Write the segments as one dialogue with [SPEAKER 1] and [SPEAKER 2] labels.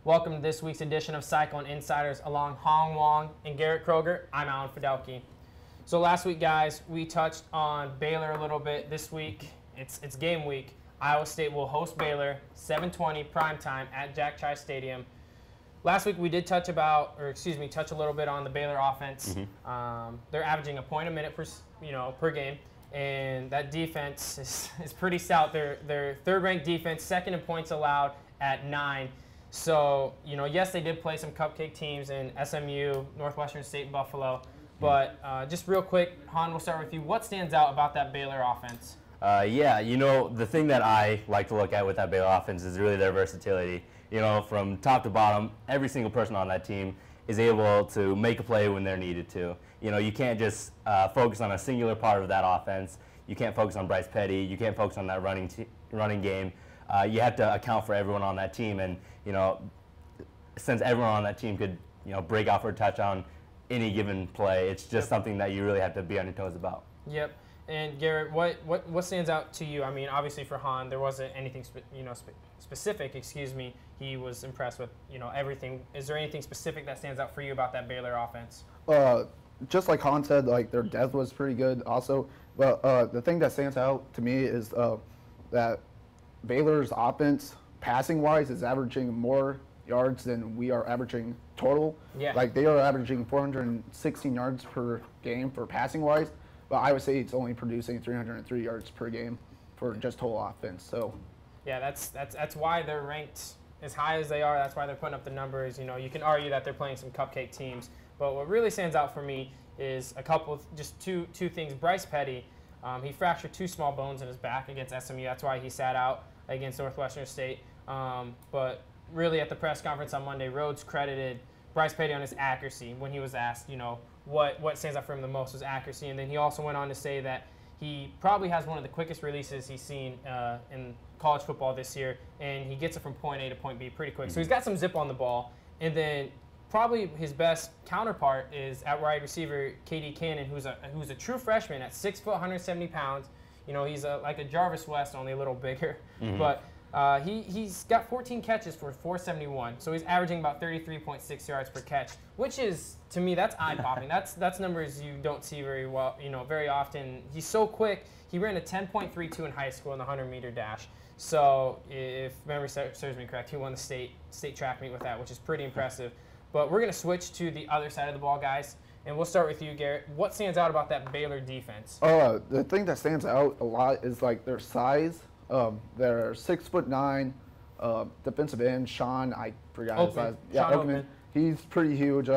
[SPEAKER 1] Welcome to this week's edition of Cyclone Insiders along Hawn Wong and Garrett Kroeger. I'm Fiddelke. So last week, guys, we touched on Baylor a little bit. This week, it's game week. Iowa State will host Baylor, 7:20 primetime at Jack Trice Stadium. Last week, we did touch a little bit on the Baylor offense. They're averaging a point a minute per game, and that defense is pretty stout. They're third-ranked defense, second in points allowed at 9. So, yes, they did play some cupcake teams in SMU, Northwestern State, and Buffalo. But just real quick, Hawn, we'll start with you. What stands out about that Baylor offense?
[SPEAKER 2] The thing that I like to look at with that Baylor offense is really their versatility. From top to bottom, every single person on that team is able to make a play when they're needed to. You can't just focus on a singular part of that offense. You can't focus on Bryce Petty. You can't focus on that running game. You have to account for everyone on that team, and since everyone on that team could break out for a touchdown any given play, it's just something that you really have to be on your toes about.
[SPEAKER 1] Yep. And Garrett, what stands out to you? I mean, obviously for Hawn, there wasn't anything specific. He was impressed with everything. Is there anything specific that stands out for you about that Baylor offense?
[SPEAKER 3] Just like Hawn said, their depth was pretty good also. But the thing that stands out to me is that Baylor's offense, passing-wise, is averaging more yards than we are averaging total.
[SPEAKER 1] Yeah.
[SPEAKER 3] They are averaging 416 yards per game for passing-wise, but Iowa State's only producing 303 yards per game for just total offense. So,
[SPEAKER 1] yeah, that's why they're ranked as high as they are. That's why they're putting up the numbers. You can argue that they're playing some cupcake teams, but what really stands out for me is two things. Bryce Petty, he fractured 2 small bones in his back against SMU. That's why he sat out against Northwestern State. But really at the press conference on Monday, Rhodes credited Bryce Petty on his accuracy when he was asked, what stands out for him the most was accuracy. And then he also went on to say that he probably has one of the quickest releases he's seen in college football this year, and he gets it from point A to point B pretty quick. So he's got some zip on the ball. And then probably his best counterpart is at wide receiver, KD Cannon, who's a true freshman at 6 foot, 170 pounds. He's like a Jarvis West, only a little bigger. But he's got 14 catches for 471, so he's averaging about 33.6 yards per catch, which is, to me, that's eye-popping. That's numbers you don't see very often. He's so quick. He ran a 10.32 in high school in the 100-meter dash. So if memory serves me correct, he won the state track meet with that, which is pretty impressive. But we're going to switch to the other side of the ball, guys. And we'll start with you, Garrett. What stands out about that Baylor defense?
[SPEAKER 3] The thing that stands out a lot is their size. They're 6'9", defensive end Sean. I forgot his size. Yeah, Oakman. He's pretty huge.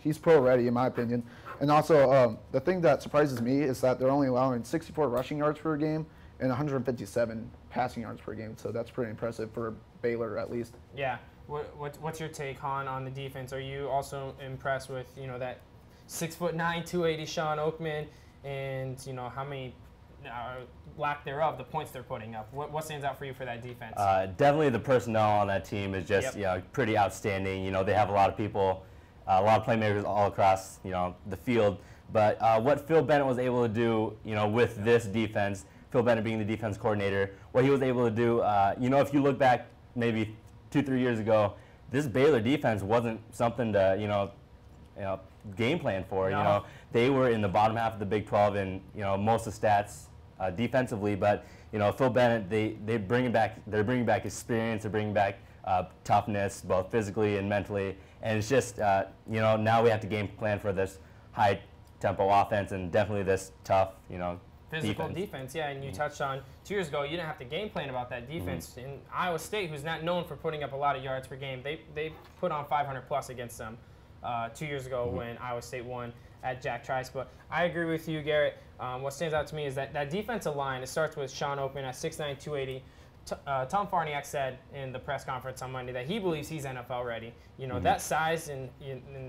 [SPEAKER 3] He's pro ready in my opinion. And also, the thing that surprises me is that they're only allowing 64 rushing yards per game and 157 passing yards per game. So that's pretty impressive for Baylor, at least.
[SPEAKER 1] Yeah. What's your take, Hawn, on the defense? Are you also impressed with that 6'9", 280 Sean Oakman, and how many lack thereof the points they're putting up? What stands out for you for that defense?
[SPEAKER 2] Definitely the personnel on that team is just pretty outstanding. They have a lot of people, a lot of playmakers all across the field. But what Phil Bennett was able to do with this defense, Phil Bennett being the defense coordinator, what he was able to do, if you look back maybe 2-3 years ago, this Baylor defense wasn't something to game plan for.
[SPEAKER 1] No.
[SPEAKER 2] They were in the bottom half of the Big 12 in most of the stats defensively, but Phil Bennett, they're bringing back experience, they're bringing back toughness, both physically and mentally, and it's just now we have to game plan for this high tempo offense and definitely this tough
[SPEAKER 1] physical defense, yeah, and you touched on 2 years ago, you didn't have to game plan about that defense. In Iowa State, who's not known for putting up a lot of yards per game, they put on 500+ against them 2 years ago when Iowa State won at Jack Trice. But I agree with you, Garrett. What stands out to me is that defensive line, it starts with Sean Oakman at 6'9", 280. Tom Farniak said in the press conference on Monday that he believes he's NFL ready. That size and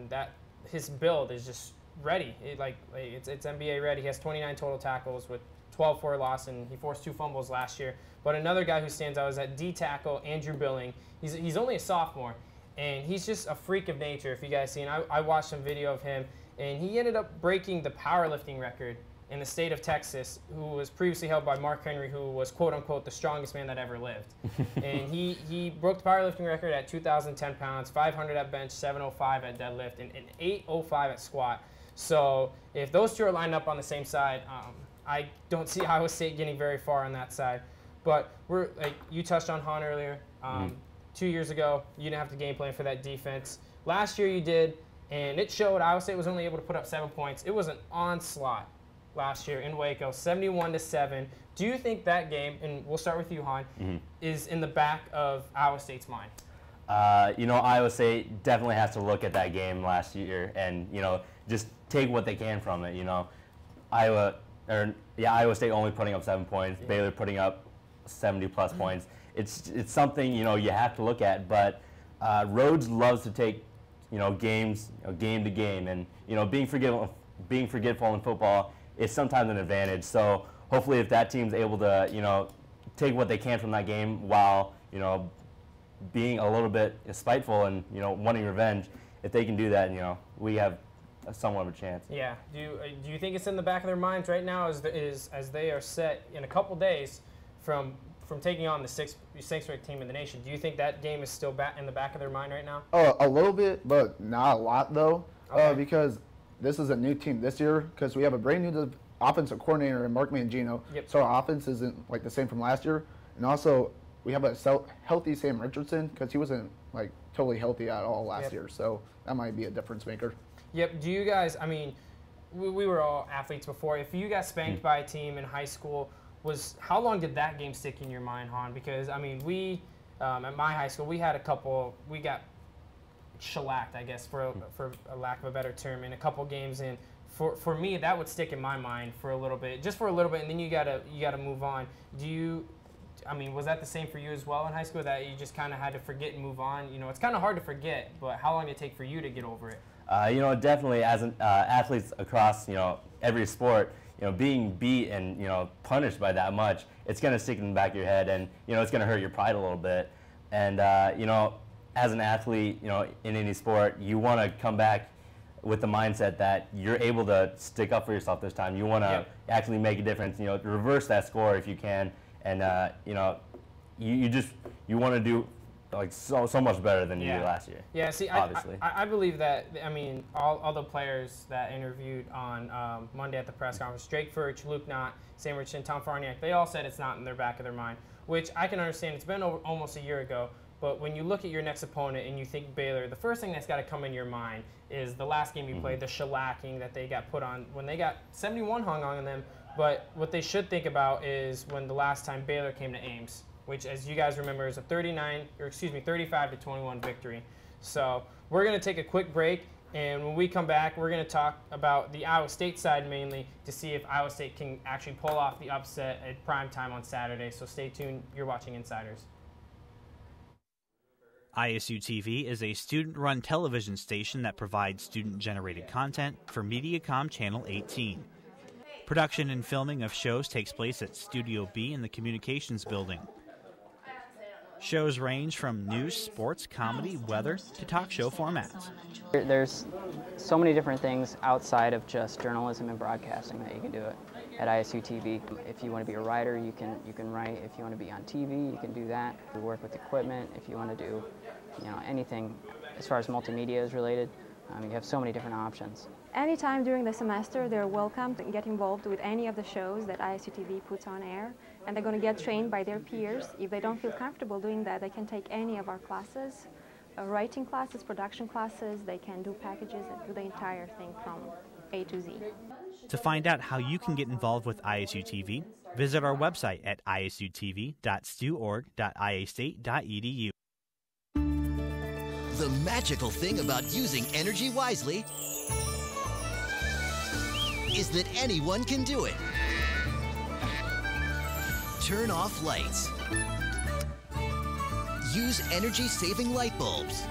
[SPEAKER 1] that his build is just ready. It's NBA ready. He has 29 total tackles with 12 for a loss, and he forced 2 fumbles last year. But another guy who stands out is that D tackle Andrew Billing. He's only a sophomore, and he's just a freak of nature. If you guys seen, I watched some video of him, and he ended up breaking the powerlifting record in the state of Texas, who was previously held by Mark Henry, who was quote-unquote the strongest man that ever lived. And he broke the powerlifting record at 2,010 pounds, 500 at bench, 705 at deadlift, and 805 at squat. So if those two are lined up on the same side, I don't see Iowa State getting very far on that side. But we're, like you touched on Hawn earlier, 2 years ago, you didn't have the game plan for that defense. Last year you did, and it showed. Iowa State was only able to put up 7 points. It was an onslaught last year in Waco, 71-7. Do you think that game, and we'll start with you, Hawn, is in the back of Iowa State's mind?
[SPEAKER 2] You know, Iowa State definitely has to look at that game last year and, you know, just take what they can from it. You know, Iowa State only putting up 7 points, Baylor putting up 70+ points. It's something, you know, you have to look at. But Rhodes loves to take, you know, games, game to game, and, you know, being forgetful in football is sometimes an advantage. So hopefully, if that team's able to, you know, take what they can from that game while, you know, being a little bit spiteful and, you know, wanting revenge, if they can do that, you know, we have somewhat of a chance. Yeah.
[SPEAKER 1] Do you think it's in the back of their minds right now as they are set in a couple days from taking on the sixth ranked team in the nation? Do you think that game is still in the back of their mind right now?
[SPEAKER 3] A little bit, but not a lot though, because this is a new team this year, because we have a brand new offensive coordinator in Mark Mangino. So our offense isn't like the same from last year, and also we have a healthy Sam Richardson, because he wasn't like totally healthy at all last year, so that might be a difference maker.
[SPEAKER 1] Do you guys, I mean, we were all athletes before. If you got spanked by a team in high school, how long did that game stick in your mind, Hawn? Because, I mean, we, at my high school, we had we got shellacked, I guess, for a lack of a better term, in a couple games. And for me, that would stick in my mind for a little bit, just for a little bit, and then you gotta move on. I mean, was that the same for you as well in high school, that you just kind of had to forget and move on? You know, it's kind of hard to forget, but how long did it take for you to get over it?
[SPEAKER 2] You know, definitely as athletes across, you know, every sport, you know, being beat and, you know, punished by that much, it's going to stick in the back of your head, and, you know, it's going to hurt your pride a little bit. And, you know, as an athlete, you know, in any sport, you want to come back with the mindset that you're able to stick up for yourself this time. You want to actually make a difference, you know, reverse that score if you can. And, you know, you want to do like so much better than you did last year.
[SPEAKER 1] Yeah, see,
[SPEAKER 2] obviously.
[SPEAKER 1] I believe that. I mean, all the players that interviewed on Monday at the press conference, Drake Furch, Luke Knott, Sam Richardson, Tom Farniak, they all said it's not in their back of their mind, which I can understand. It's been almost a year ago, but when you look at your next opponent and you think Baylor, the first thing that's got to come in your mind is the last game you played, the shellacking that they got put on when they got 71 hung on them. But what they should think about is when the last time Baylor came to Ames, which, as you guys remember, is a 35-21 victory. So we're going to take a quick break, and when we come back, we're going to talk about the Iowa State side mainly to see if Iowa State can actually pull off the upset at prime time on Saturday. So stay tuned. You're watching InCYders.
[SPEAKER 4] ISU TV is a student-run television station that provides student-generated content for Mediacom Channel 18. Production and filming of shows takes place at Studio B in the Communications Building. Shows range from news, sports, comedy, weather, to talk show formats.
[SPEAKER 5] There's so many different things outside of just journalism and broadcasting that you can do it at ISU TV. If you want to be a writer, you can write. If you want to be on TV, you can do that. We work with equipment. If you want to do, you know, anything as far as multimedia is related, you have so many different options.
[SPEAKER 6] Anytime during the semester, they're welcome to get involved with any of the shows that ISU TV puts on air, and they're going to get trained by their peers. If they don't feel comfortable doing that, they can take any of our classes, writing classes, production classes. They can do packages and do the entire thing from A to Z.
[SPEAKER 4] To find out how you can get involved with ISU TV, visit our website at isutv.stuorg.iastate.edu.
[SPEAKER 7] The magical thing about using energy wisely is that anyone can do it. Turn off lights. Use energy-saving light bulbs.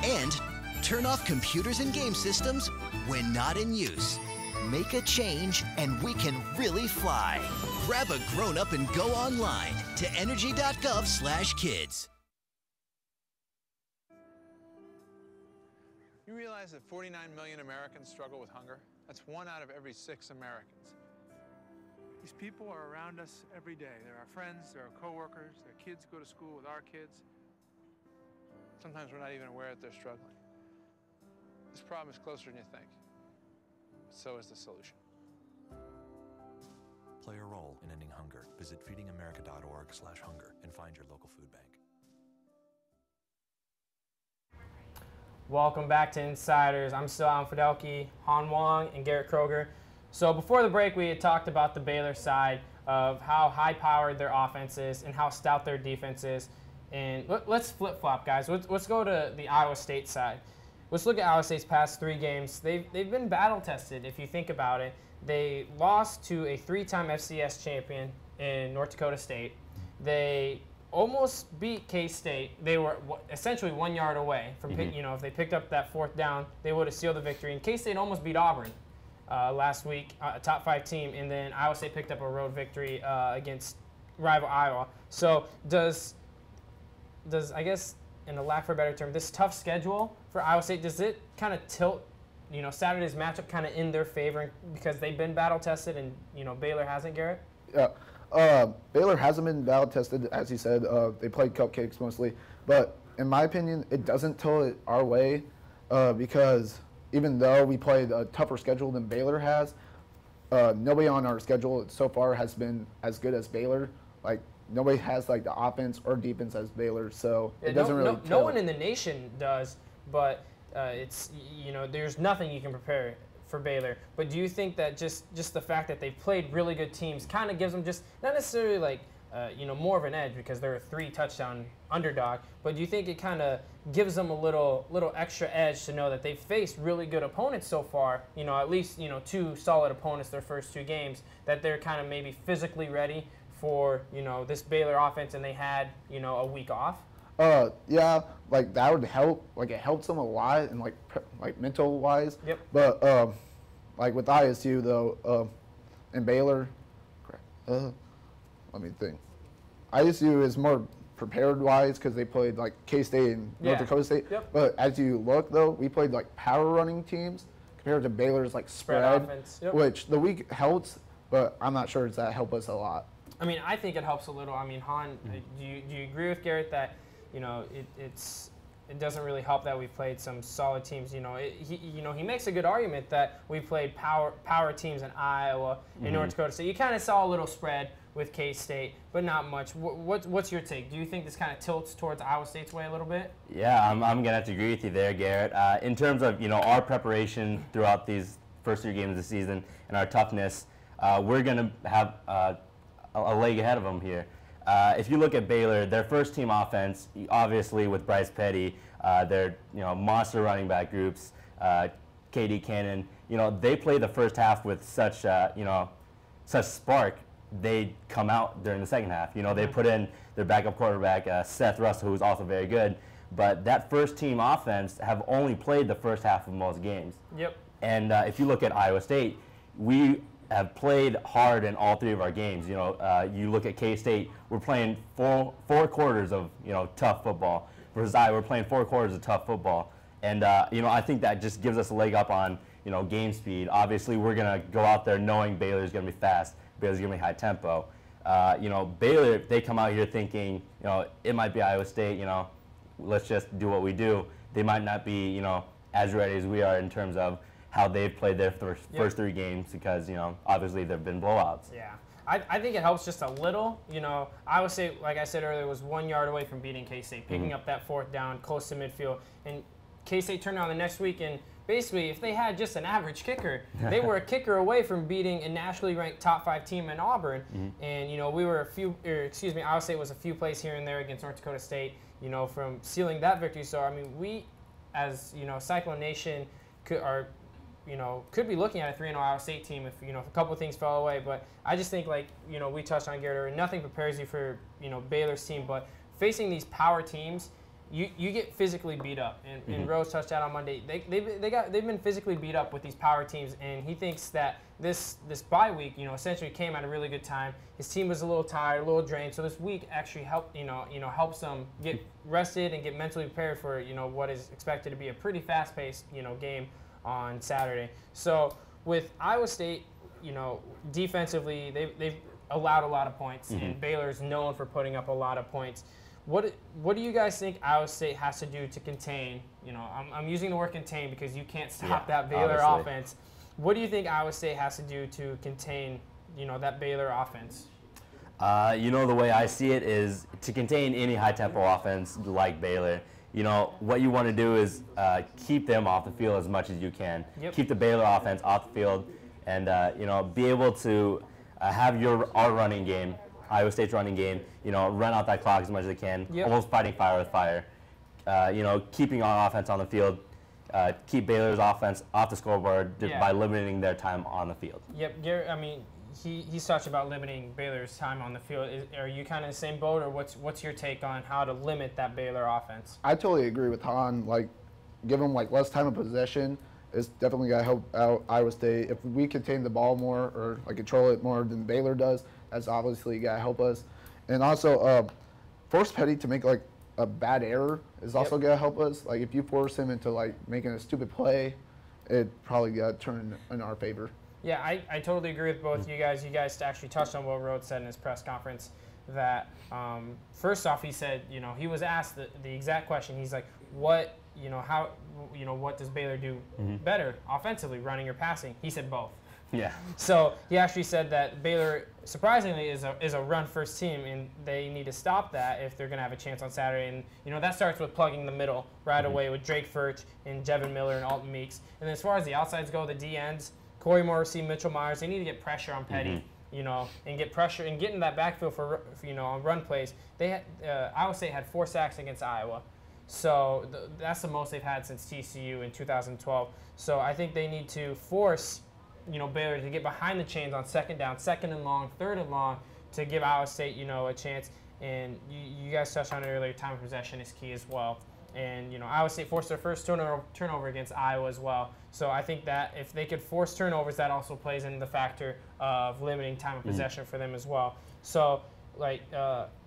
[SPEAKER 7] And turn off computers and game systems when not in use. Make a change and we can really fly. Grab a grown-up and go online to energy.gov/kids.
[SPEAKER 8] You realize that 49 million Americans struggle with hunger? That's 1 out of every 6 Americans.
[SPEAKER 9] These people are around us every day. They're our friends, they're our coworkers, their kids go to school with our kids.
[SPEAKER 8] Sometimes we're not even aware that they're struggling. This problem is closer than you think. So is the solution.
[SPEAKER 10] Play a role in ending hunger. Visit feedingamerica.org/hunger and find your local food bank.
[SPEAKER 1] Welcome back to InCYders. I'm still on Fiddelke, Hawn Wong, and Garrett Kroeger. So before the break, we had talked about the Baylor side of how high-powered their offense is and how stout their defense is. And let's flip-flop, guys. Let's go to the Iowa State side. Let's look at Iowa State's past 3 games. They've been battle-tested, if you think about it. They lost to a 3-time FCS champion in North Dakota State. They almost beat K-State. They were essentially 1 yard away from, if they picked up that 4th down, they would have sealed the victory. And K-State almost beat Auburn last week, a top 5 team. And then Iowa State picked up a road victory against rival Iowa. So does I guess, in the lack for a better term, this tough schedule for Iowa State, does it kind of tilt, Saturday's matchup kind of in their favor because they've been battle tested and, Baylor hasn't, Garrett?
[SPEAKER 3] Yeah. Baylor hasn't been battle tested, as you said. They played cupcakes mostly. But in my opinion, it doesn't tilt it our way because even though we played a tougher schedule than Baylor has, nobody on our schedule so far has been as good as Baylor. Like, nobody has like the offense or defense as Baylor, so it doesn't really
[SPEAKER 1] no one in the nation does, but it's, there's nothing you can prepare for Baylor. But do you think that just the fact that they've played really good teams kind of gives them just not necessarily like more of an edge because they're a 3-touchdown underdog, but do you think it kind of gives them a little extra edge to know that they've faced really good opponents so far, at least 2 solid opponents their first 2 games, that they're kind of maybe physically ready for this Baylor offense and they had a week off?
[SPEAKER 3] Yeah, like that would help. Like it helps them a lot and like mental wise.
[SPEAKER 1] Yep.
[SPEAKER 3] But like with ISU though, and Baylor, let me think. ISU is more prepared wise because they played like K-State and North Dakota State.
[SPEAKER 1] Yep.
[SPEAKER 3] But as you look though, we played like power running teams compared to Baylor's like spread
[SPEAKER 1] offense. Yep.
[SPEAKER 3] Which the week helps, but I'm not sure does that help us a lot.
[SPEAKER 1] I mean, I think it helps a little. I mean, Hawn, do you agree with Garrett that it doesn't really help that we've played some solid teams? He makes a good argument that we played power teams in Iowa and North Dakota. So you kind of saw a little spread with K-State, but not much. What's your take? Do you think this kind of tilts towards Iowa State's way a little bit?
[SPEAKER 2] Yeah, I'm gonna have to agree with you there, Garrett. In terms of our preparation throughout these first 3 games of the season and our toughness, we're gonna have a leg ahead of them here. If you look at Baylor, their first team offense, obviously with Bryce Petty, their monster running back groups, KD Cannon, they play the first half with such such spark. They come out during the second half. They put in their backup quarterback, Seth Russell, who's also very good. But that first team offense have only played the first half of most games.
[SPEAKER 1] Yep.
[SPEAKER 2] And if you look at Iowa State, we have played hard in all 3 of our games. You look at K-State, we're playing four quarters of tough football. Versus Iowa, we're playing 4 quarters of tough football. And I think that just gives us a leg up on game speed. Obviously, we're gonna go out there knowing Baylor's gonna be fast, Baylor's gonna be high tempo. Baylor, if they come out here thinking it might be Iowa State, let's just do what we do. They might not be as ready as we are in terms of how they've played their first 3 games because, obviously there have been blowouts.
[SPEAKER 1] Yeah. I think it helps just a little. Iowa State, like I said earlier, was 1 yard away from beating K-State, picking up that 4th down close to midfield. And K-State turned around the next week, and basically, if they had just an average kicker, they were a kicker away from beating a nationally ranked top 5 team in Auburn. And, we were Iowa State was a few plays here and there against North Dakota State, from sealing that victory. So, I mean, we, as, Cyclone Nation, could be looking at a 3-0 Iowa State team if a couple of things fell away. But I just think, like we touched on, Garrett, nothing prepares you for Baylor's team. But facing these power teams, you get physically beat up. And Rose touched that on Monday. They've been physically beat up with these power teams, and he thinks that this bye week essentially came at a really good time. His team was a little tired, a little drained, so this week actually helped helps them get rested and get mentally prepared for what is expected to be a pretty fast-paced game on Saturday. So with Iowa State, you know, defensively, they've allowed a lot of points, and Baylor's known for putting up a lot of points. What do you guys think Iowa State has to do to contain? You know, I'm using the word contain because you can't stop that Baylor offense. What do you think Iowa State has to do to contain, you know, that Baylor offense?
[SPEAKER 2] You know, the way I see it is to contain any high-tempo offense like Baylor, you know, what you want to do is keep them off the field as much as you can. Keep the Baylor offense off the field and, you know, be able to have our running game, Iowa State's running game, you know, run out that clock as much as they can, almost fighting fire with fire. You know, keeping our offense on the field, keep Baylor's offense off the scoreboard just by limiting their time on the field.
[SPEAKER 1] Yep, Garrett, I mean, he's talked about limiting Baylor's time on the field. Are you kind of the same boat, or what's your take on how to limit that Baylor offense?
[SPEAKER 3] I totally agree with Hawn. Like, give them like less time of possession is definitely gonna help out Iowa State. If we contain the ball more or like control it more than Baylor does, that's obviously gonna help us. And also, force Petty to make like a bad error is also gonna help us. Like, if you force him into like making a stupid play, it probably gonna turn in our favor.
[SPEAKER 1] Yeah, I totally agree with both you guys. You guys actually touched on what Rhodes said in his press conference, that first off, he said, you know, he was asked the exact question. He's like, what, you know, how, you know, what does Baylor do better offensively, running or passing? He said both.
[SPEAKER 2] Yeah.
[SPEAKER 1] So he actually said that Baylor, surprisingly, is a run-first team, and they need to stop that if they're going to have a chance on Saturday. And, you know, that starts with plugging the middle right away with Drake Furch and Jevin Miller and Alton Meeks. And then as far as the outsides go, the D ends, Corey Morrissey, Mitchell Myers, they need to get pressure on Petty, you know, and get pressure and get in that backfield for you know, on run plays. They had, Iowa State had 4 sacks against Iowa. So that's the most they've had since TCU in 2012. So I think they need to force, you know, Baylor to get behind the chains on second down, second and long, third and long, to give Iowa State, you know, a chance. And you guys touched on it earlier, time of possession is key as well. And, you know, Iowa State forced their first turnover against Iowa as well. So I think that if they could force turnovers, that also plays into the factor of limiting time of possession for them as well. So, like,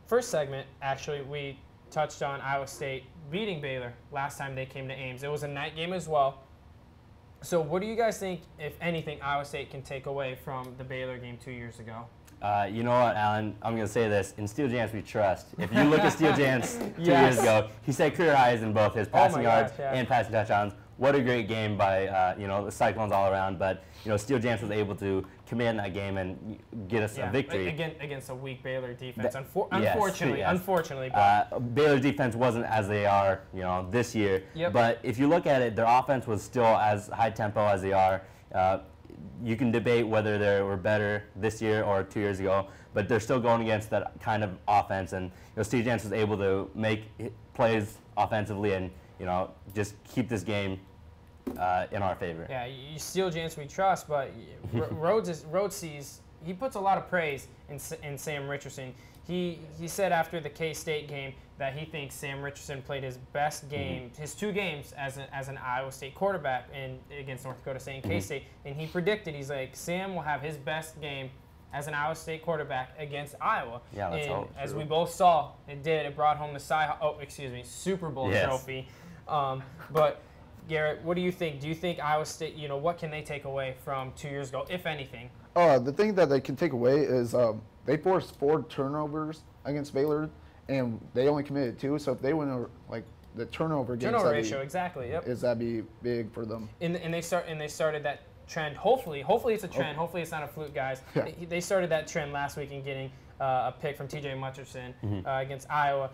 [SPEAKER 1] first segment, actually, we touched on Iowa State beating Baylor last time they came to Ames. It was a night game as well. So what do you guys think, if anything, Iowa State can take away from the Baylor game 2 years ago?
[SPEAKER 2] You know what, Alan? I'm going to say this. In Steele Jance, we trust. If you look at Steele Jance 2 years ago, he set career highs in both his passing yards and passing touchdowns. What a great game by, you know, the Cyclones all around. But, you know, Steele Jance was able to command that game and get us a victory.
[SPEAKER 1] Against a weak Baylor defense, unfortunately.
[SPEAKER 2] But Baylor's defense wasn't as they are, you know, this year. But if you look at it, their offense was still as high tempo as they are. You can debate whether they were better this year or 2 years ago, but they're still going against that kind of offense. And, you know, Steve Jance was able to make plays offensively and, you know, just keep this game in our favor.
[SPEAKER 1] Yeah, you Steele Jance we trust, but Rhodes sees, he puts a lot of praise in Sam Richardson. He said after the K-State game that he thinks Sam Richardson played his best game, his 2 games as an Iowa State quarterback against North Dakota State and K-State, and he predicted, he's like, Sam will have his best game as an Iowa State quarterback against Iowa.
[SPEAKER 2] Yeah, let's hope.
[SPEAKER 1] As we both saw, it did. It brought home the Super Bowl trophy. But Garrett, what do you think? Do you think Iowa State, you know, what can they take away from 2 years ago, if anything?
[SPEAKER 3] The thing that they can take away is they forced 4 turnovers against Baylor, and they only committed 2. So if they win, like, the turnover
[SPEAKER 1] ratio, exactly. Yep.
[SPEAKER 3] That'd be big for them.
[SPEAKER 1] And they started that trend. Hopefully it's a trend. Hopefully it's not a fluke, guys. Yeah. They started that trend last week in getting a pick from T.J. Mutcherson against Iowa.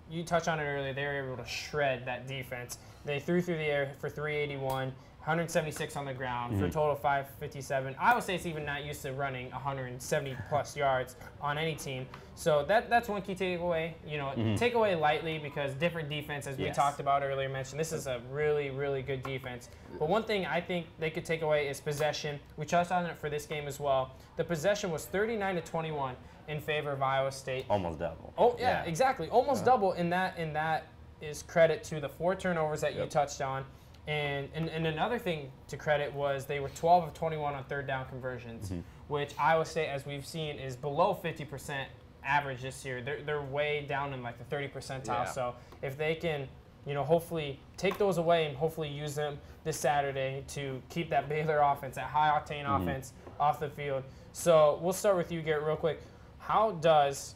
[SPEAKER 1] You touched on it earlier. They were able to shred that defense. They threw through the air for 381. 176 on the ground for a total of 557. Iowa State's even not used to running 170-plus yards on any team. So that's one key takeaway. You know, take away lightly because different defense, as we talked about earlier, mentioned. This is a really, really good defense. But one thing I think they could take away is possession. We touched on it for this game as well. The possession was 39-21 in favor of Iowa State.
[SPEAKER 2] Almost double.
[SPEAKER 1] Oh, yeah. Exactly. Almost double, and that is credit to the 4 turnovers that you touched on. And another thing to credit was they were 12 of 21 on third down conversions, which Iowa State, as we've seen, is below 50% average this year. They're way down in like the 30 percentile. So if they can hopefully take those away and hopefully use them this Saturday to keep that Baylor offense, that high-octane offense off the field. So we'll start with you, Garrett, real quick. How does,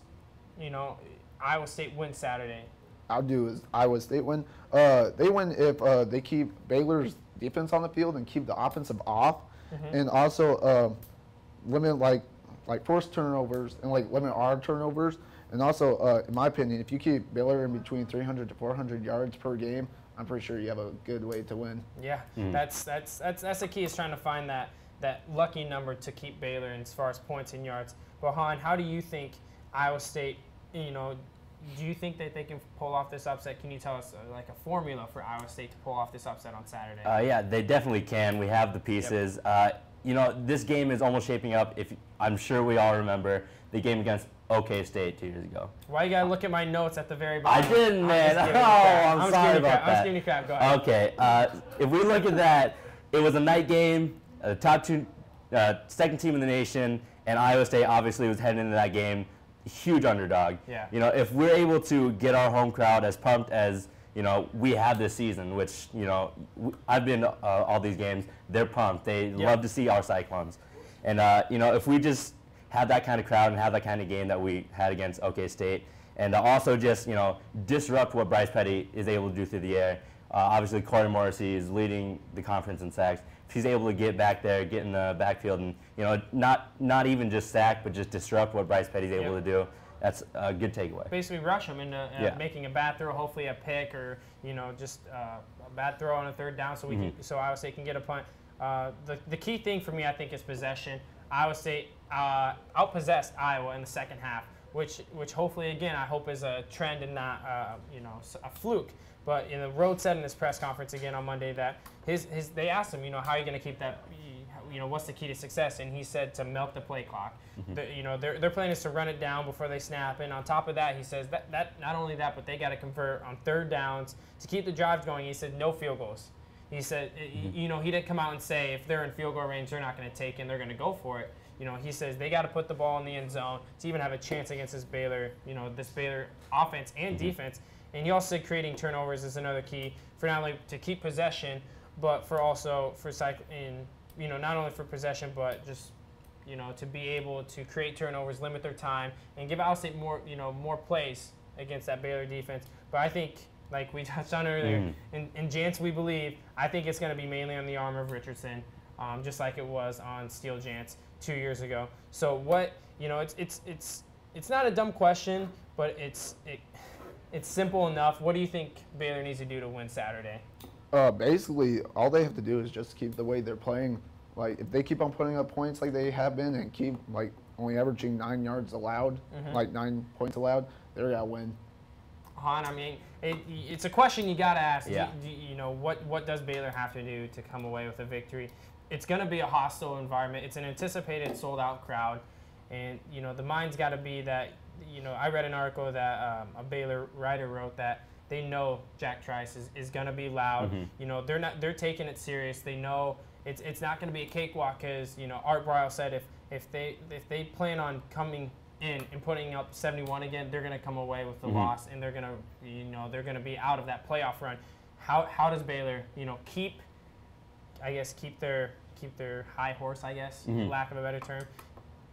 [SPEAKER 1] Iowa State win Saturday?
[SPEAKER 3] I'll do is Iowa State win. They win if they keep Baylor's defense on the field and keep the offensive off, and also limit like forced turnovers and limit our turnovers. And also, in my opinion, if you keep Baylor in between 300 to 400 yards per game, I'm pretty sure you have a good way to win.
[SPEAKER 1] Yeah, that's the key, is trying to find that lucky number to keep Baylor in as far as points and yards. But Hawn, how do you think Iowa State, do you think that they can pull off this upset? Can you tell us a formula for Iowa State to pull off this upset on Saturday?
[SPEAKER 2] Yeah, they definitely can. We have the pieces. This game is almost shaping up. I'm sure we all remember the game against OK State 2 years ago.
[SPEAKER 1] Why you gotta look at my notes at the very bottom?
[SPEAKER 2] I didn't, man. I'm sorry about that.
[SPEAKER 1] I'm just giving you crap. Go ahead.
[SPEAKER 2] Okay. If we look at that, it was a night game. The top two, second team in the nation, and Iowa State obviously was heading into that game huge underdog.
[SPEAKER 1] Yeah.
[SPEAKER 2] If we're able to get our home crowd as pumped as we have this season, which I've been to all these games, they're pumped. They love to see our Cyclones, and if we just have that kind of crowd and have that kind of game that we had against OK State, and also just disrupt what Bryce Petty is able to do through the air. Obviously, Corey Morrissey is leading the conference in sacks. If he's able to get back there, get in the backfield, and not even just sack, but just disrupt what Bryce Petty's able to do, that's a good takeaway.
[SPEAKER 1] Basically, rush him into making a bad throw, hopefully a pick, or just a bad throw on a third down, so so Iowa State can get a punt. The key thing for me, I think, is possession. Iowa State outpossessed Iowa in the second half, which hopefully, again, I hope is a trend and not a fluke. But in the Rhodes said in his press conference again on Monday that they asked him, how are you going to keep that, what's the key to success? And he said to milk the play clock. Their plan is to run it down before they snap. And on top of that, he says that not only that, but they got to convert on third downs to keep the drives going. He said no field goals. He said, he didn't come out and say if they're in field goal range, they're not going to take it and they're going to go for it. He says they got to put the ball in the end zone to even have a chance against this Baylor offense and defense. And he also said creating turnovers is another key for not only to keep possession, but for also for not only for possession, but just to be able to create turnovers, limit their time, and give Iowa State more plays against that Baylor defense. But I think, like we touched on earlier, in Jantz we believe, I think it's going to be mainly on the arm of Richardson, just like it was on Steele Jantz 2 years ago. So what it's not a dumb question, but it's simple enough. What do you think Baylor needs to do to win Saturday?
[SPEAKER 3] Basically, all they have to do is just keep the way they're playing. If they keep on putting up points like they have been and keep only averaging 9 yards allowed, 9 points allowed, they're gonna win.
[SPEAKER 1] Hawn, it's a question you gotta ask.
[SPEAKER 2] Yeah.
[SPEAKER 1] What does Baylor have to do to come away with a victory? It's gonna be a hostile environment. It's an anticipated sold-out crowd, and the mind's got to be that. I read an article that a Baylor writer wrote that they know Jack Trice is going to be loud. They're taking it serious. They know it's not going to be a cakewalk because Art Briles said if they plan on coming in and putting up 71 again, they're going to come away with the loss, and they're going to be out of that playoff run. How does Baylor keep their high horse, lack of a better term,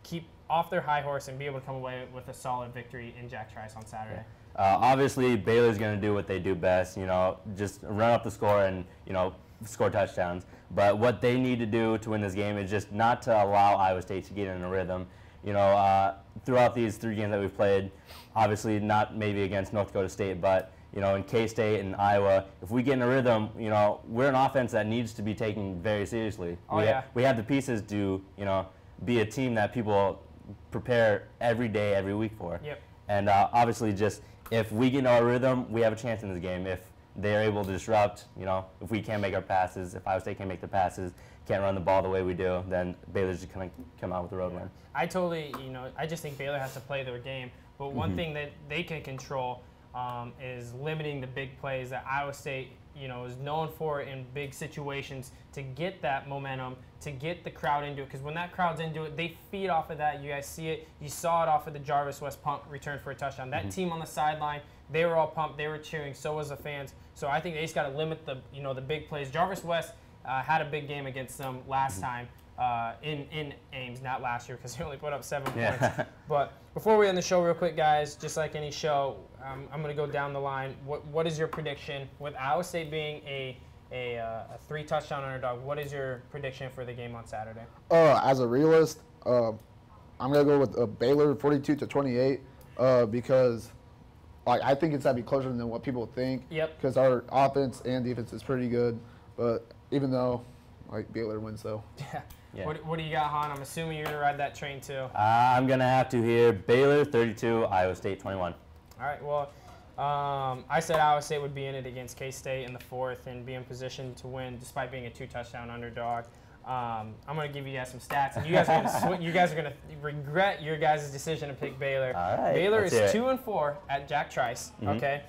[SPEAKER 1] keep off their high horse and be able to come away with a solid victory in Jack Trice on Saturday?
[SPEAKER 2] Obviously, Baylor's going to do what they do best, just run up the score and, score touchdowns. But what they need to do to win this game is just not to allow Iowa State to get in a rhythm. Throughout these 3 games that we've played, obviously not maybe against North Dakota State, but, in K-State and Iowa, if we get in a rhythm, we're an offense that needs to be taken very seriously. We have the pieces to, be a team that people prepare every day, every week for.
[SPEAKER 1] Yep.
[SPEAKER 2] And obviously, just if we get in our rhythm, we have a chance in this game. If they're able to disrupt, if we can't make our passes, if Iowa State can't make the passes, can't run the ball the way we do, then Baylor's just going to come out with the road win.
[SPEAKER 1] I totally, I just think Baylor has to play their game. But one thing that they can control is limiting the big plays that Iowa State, is known for in big situations to get that momentum, to get the crowd into it. Because when that crowd's into it, they feed off of that. You guys see it. You saw it off of the Jarvis West punt return for a touchdown. That team on the sideline They were all pumped. They were cheering. So was the fans. So I think they just got to limit the the big plays. Jarvis West had a big game against them last time in Ames, not last year because he only put up 7 points. But before we end the show real quick, guys, just like any show, I'm going to go down the line. What is your prediction? With Iowa State being a 3-touchdown underdog, what is your prediction for the game on Saturday?
[SPEAKER 3] As a realist, I'm going to go with Baylor 42-28 because I think it's going to be closer than what people think.
[SPEAKER 1] Yep.
[SPEAKER 3] Because our offense and defense is pretty good. But even though, Baylor wins, though.
[SPEAKER 1] Yeah. What do you got, Hawn? I'm assuming you're going to ride that train, too.
[SPEAKER 2] I'm going to have to hear Baylor 32, Iowa State 21.
[SPEAKER 1] All right, well, I said Iowa State would be in it against K-State in the 4th and be in position to win despite being a 2-touchdown underdog. I'm going to give you guys some stats, and you guys are going to regret your guys' decision to pick Baylor.
[SPEAKER 2] All right,
[SPEAKER 1] Baylor is 2-4 at Jack Trice, okay?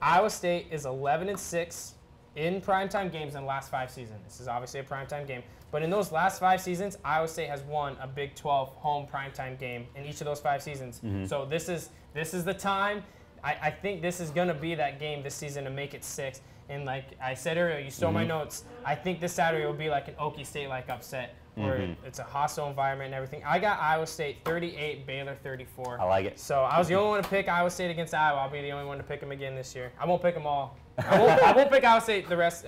[SPEAKER 1] Iowa State is 11-6 in primetime games in the last 5 seasons. This is obviously a primetime game. But in those last 5 seasons, Iowa State has won a Big 12 home primetime game in each of those 5 seasons. So this is the time. I think this is going to be that game this season to make it 6. And like I said earlier, you stole my notes. I think this Saturday will be like an Okie State-like upset where it's a hostile environment and everything. I got Iowa State 38, Baylor 34.
[SPEAKER 2] I like it.
[SPEAKER 1] So I was the only one to pick Iowa State against Iowa. I'll be the only one to pick them again this year. I won't pick them all. I won't pick Iowa State the rest,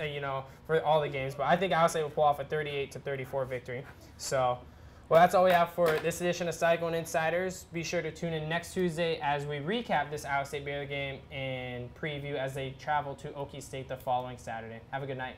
[SPEAKER 1] for all the games. But I think Iowa State will pull off a 38-34 victory. So, well, that's all we have for this edition of Cyclone Insiders. Be sure to tune in next Tuesday as we recap this Iowa State Baylor game and preview as they travel to Okie State the following Saturday. Have a good night.